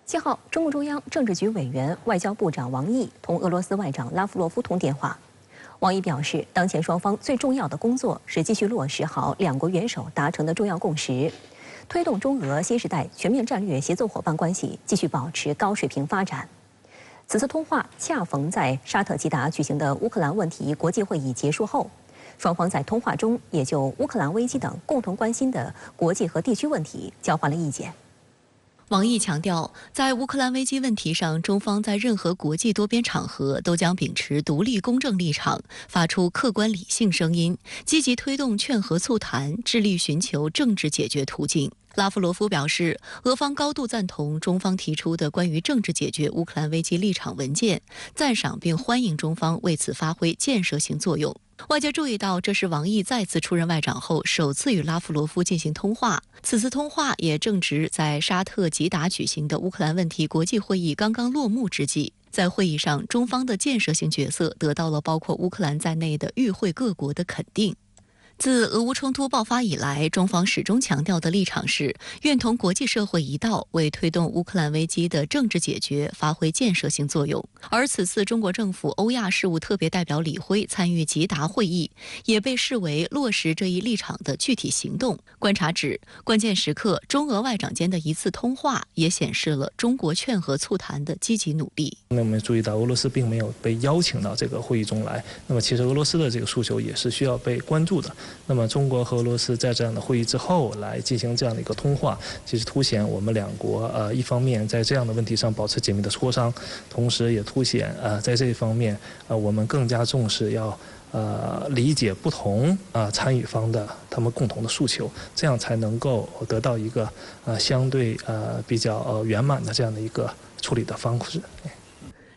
7号，中共中央政治局委员、外交部长王毅同俄罗斯外长拉夫罗夫通电话。王毅表示，当前双方最重要的工作是继续落实好两国元首达成的重要共识，推动中俄新时代全面战略协作伙伴关系继续保持高水平发展。此次通话恰逢在沙特吉达举行的乌克兰问题国际会议结束后，双方在通话中也就乌克兰危机等共同关心的国际和地区问题交换了意见。王毅强调，在乌克兰危机问题上，中方在任何国际多边场合都将秉持独立公正立场，发出客观理性声音，积极推动劝和促谈，致力寻求政治解决途径。拉夫罗夫表示，俄方高度赞同中方提出的关于政治解决乌克兰危机立场文件，赞赏并欢迎中方为此发挥建设性作用。外界注意到，这是王毅再次出任外长后首次与拉夫罗夫进行通话。此次通话也正值在沙特吉达举行的乌克兰问题国际会议刚刚落幕之际。在会议上，中方的建设性角色得到了包括乌克兰在内的与会各国的肯定。自俄乌冲突爆发以来，中方始终强调的立场是愿同国际社会一道，为推动乌克兰危机的政治解决发挥建设性作用。而此次中国政府欧亚事务特别代表李辉参与吉达会议，也被视为落实这一立场的具体行动。观察指，关键时刻中俄外长间的一次通话，也显示了中国劝和促谈的积极努力。那我们注意到，俄罗斯并没有被邀请到这个会议中来。那么，其实俄罗斯的这个诉求也是需要被关注的。那么，中国和俄罗斯在这样的会议之后来进行这样的一个通话，其实凸显我们两国一方面在这样的问题上保持紧密的磋商，同时也凸显在这一方面我们更加重视要理解不同参与方的他们共同的诉求，这样才能够得到一个相对比较圆满的这样的一个处理的方式。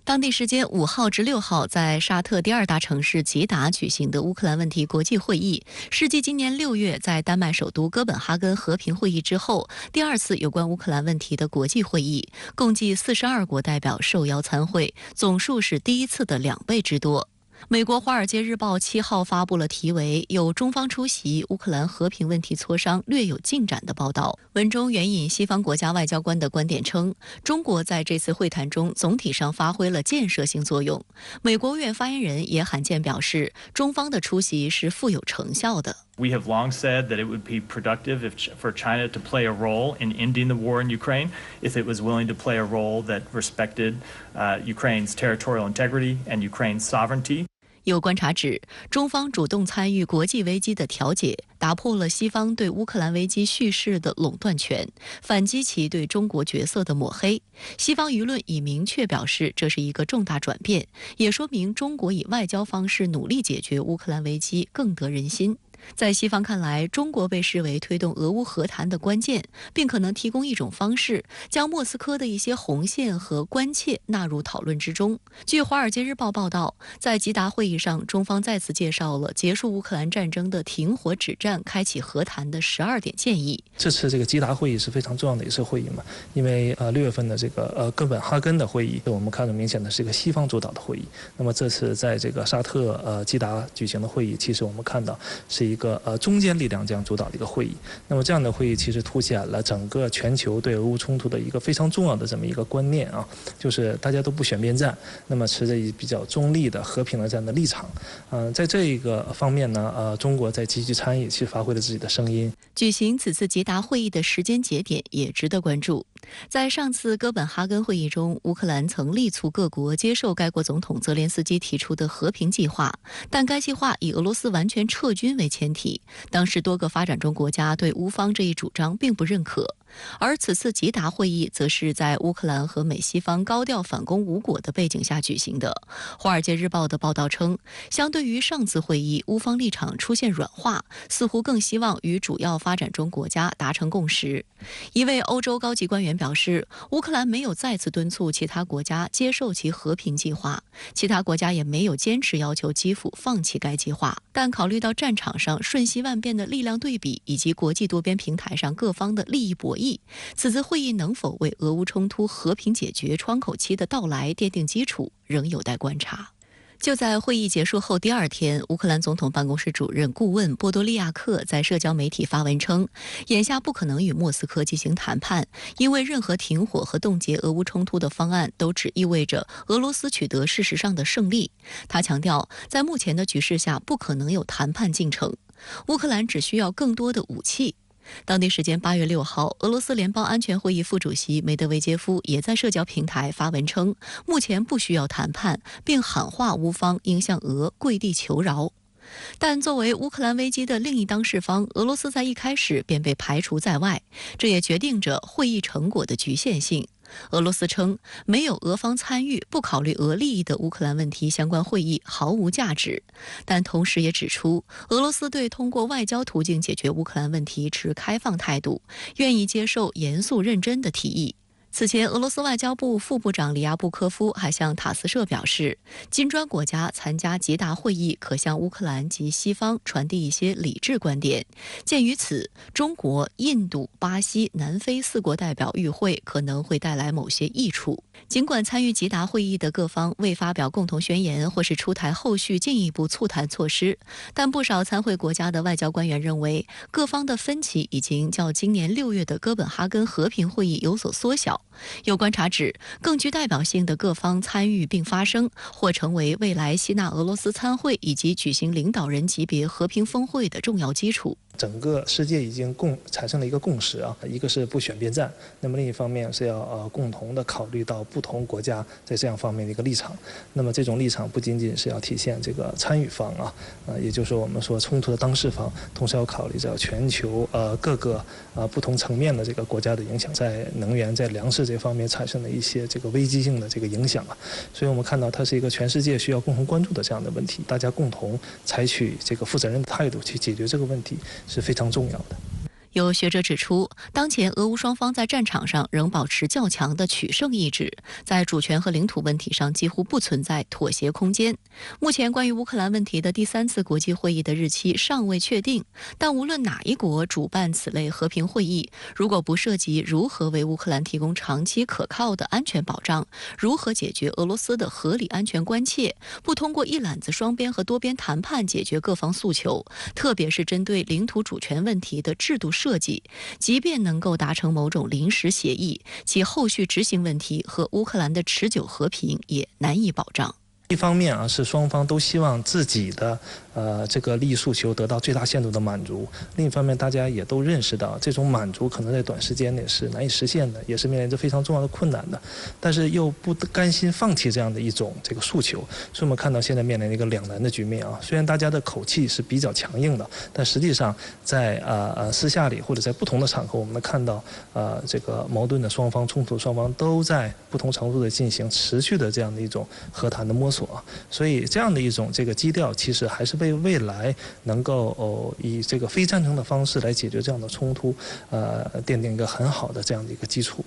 当地时间5号至6号，在沙特第二大城市吉达举行的乌克兰问题国际会议，是继今年6月在丹麦首都哥本哈根和平会议之后，第二次有关乌克兰问题的国际会议，共计42国代表受邀参会，总数是第一次的2倍之多。美国《华尔街日报》7号发布了题为“有中方出席乌克兰和平问题磋商略有进展”的报道。文中援引西方国家外交官的观点称，中国在这次会谈中总体上发挥了建设性作用。美国务院发言人也罕见表示，中方的出席是富有成效的。We have long said that it would be productive for China to play a role in ending the war in Ukraine if it was willing to play a role that respected Ukraine's territorial integrity and Ukraine's sovereignty. 有观察指，中方主动参与国际危机的调解，打破了西方对乌克兰危机叙事的垄断权，反击其对中国角色的抹黑。西方舆论已明确表示，这是一个重大转变，也说明中国以外交方式努力解决乌克兰危机更得人心。在西方看来，中国被视为推动俄乌和谈的关键，并可能提供一种方式，将莫斯科的一些红线和关切纳入讨论之中。据《华尔街日报》报道，在吉达会议上，中方再次介绍了结束乌克兰战争的停火止战、开启和谈的12点建议。这次这个吉达会议是非常重要的一次会议嘛，因为6月份的这个哥本哈根的会议，我们看到明显的是一个西方主导的会议。那么这次在这个沙特吉达举行的会议，其实我们看到是一个中坚力量这样主导的一个会议。那么这样的会议其实凸显了整个全球对俄乌冲突的一个非常重要的这么一个观念啊，就是大家都不选边站，那么持着比较中立的和平的这样的立场。在这一个方面呢，中国在积极参与，其实发挥了自己的声音。举行此次吉达会议的时间节点也值得关注。在上次哥本哈根会议中，乌克兰曾力促各国接受该国总统泽连斯基提出的和平计划，但该计划以俄罗斯完全撤军为前提。当时多个发展中国家对乌方这一主张并不认可。而此次吉达会议则是在乌克兰和美西方高调反攻无果的背景下举行的。《华尔街日报》的报道称，相对于上次会议，乌方立场出现软化，似乎更希望与主要发展中国家达成共识。一位欧洲高级官员表示，乌克兰没有再次敦促其他国家接受其和平计划，其他国家也没有坚持要求基辅放弃该计划。但考虑到战场上瞬息万变的力量对比，以及国际多边平台上各方的利益博弈，此次会议能否为俄乌冲突和平解决窗口期的到来奠定基础，仍有待观察。就在会议结束后第2天，乌克兰总统办公室主任顾问波多利亚克在社交媒体发文称，眼下不可能与莫斯科进行谈判，因为任何停火和冻结俄乌冲突的方案都只意味着俄罗斯取得事实上的胜利。他强调，在目前的局势下，不可能有谈判进程，乌克兰只需要更多的武器。当地时间8月6号，俄罗斯联邦安全会议副主席梅德韦杰夫也在社交平台发文称，目前不需要谈判，并喊话乌方应向俄跪地求饶。但作为乌克兰危机的另一当事方，俄罗斯在一开始便被排除在外，这也决定着会议成果的局限性。俄罗斯称，没有俄方参与、不考虑俄利益的乌克兰问题相关会议毫无价值，但同时也指出，俄罗斯对通过外交途径解决乌克兰问题持开放态度，愿意接受严肃认真的提议。此前，俄罗斯外交部副部长里亚布科夫还向塔斯社表示，金砖国家参加吉达会议可向乌克兰及西方传递一些理智观点。鉴于此，中国、印度、巴西、南非4国代表与会可能会带来某些益处。尽管参与吉达会议的各方未发表共同宣言或是出台后续进一步促谈措施，但不少参会国家的外交官员认为，各方的分歧已经较今年6月的哥本哈根和平会议有所缩小。有观察指，更具代表性的各方参与并发声，或成为未来吸纳俄罗斯参会以及举行领导人级别和平峰会的重要基础。整个世界已经产生了一个共识啊，一个是不选边站，那么另一方面是要共同的考虑到不同国家在这样方面的一个立场。那么这种立场不仅仅是要体现这个参与方也就是我们说冲突的当事方，同时要考虑着全球各个不同层面的这个国家的影响，在能源、在粮食这方面产生的一些这个危机性的这个影响所以我们看到它是一个全世界需要共同关注的这样的问题，大家共同采取这个负责任的态度去解决这个问题是非常重要的。有学者指出，当前俄乌双方在战场上仍保持较强的取胜意志，在主权和领土问题上几乎不存在妥协空间。目前关于乌克兰问题的第3次国际会议的日期尚未确定，但无论哪一国主办此类和平会议，如果不涉及如何为乌克兰提供长期可靠的安全保障，如何解决俄罗斯的合理安全关切，不通过一揽子双边和多边谈判解决各方诉求，特别是针对领土主权问题的制度设计，即便能够达成某种临时协议，其后续执行问题和乌克兰的持久和平也难以保障。一方面是双方都希望自己的这个利益诉求得到最大限度的满足，另一方面大家也都认识到这种满足可能在短时间内是难以实现的，也是面临着非常重要的困难的，但是又不甘心放弃这样的一种这个诉求，所以我们看到现在面临一个两难的局面虽然大家的口气是比较强硬的，但实际上在私下里或者在不同的场合，我们看到这个矛盾的双方、冲突的双方都在不同程度的进行持续的这样的一种和谈的摸索。所以这样的一种这个基调，其实还是为未来能够以这个非战争的方式来解决这样的冲突，奠定一个很好的这样的一个基础。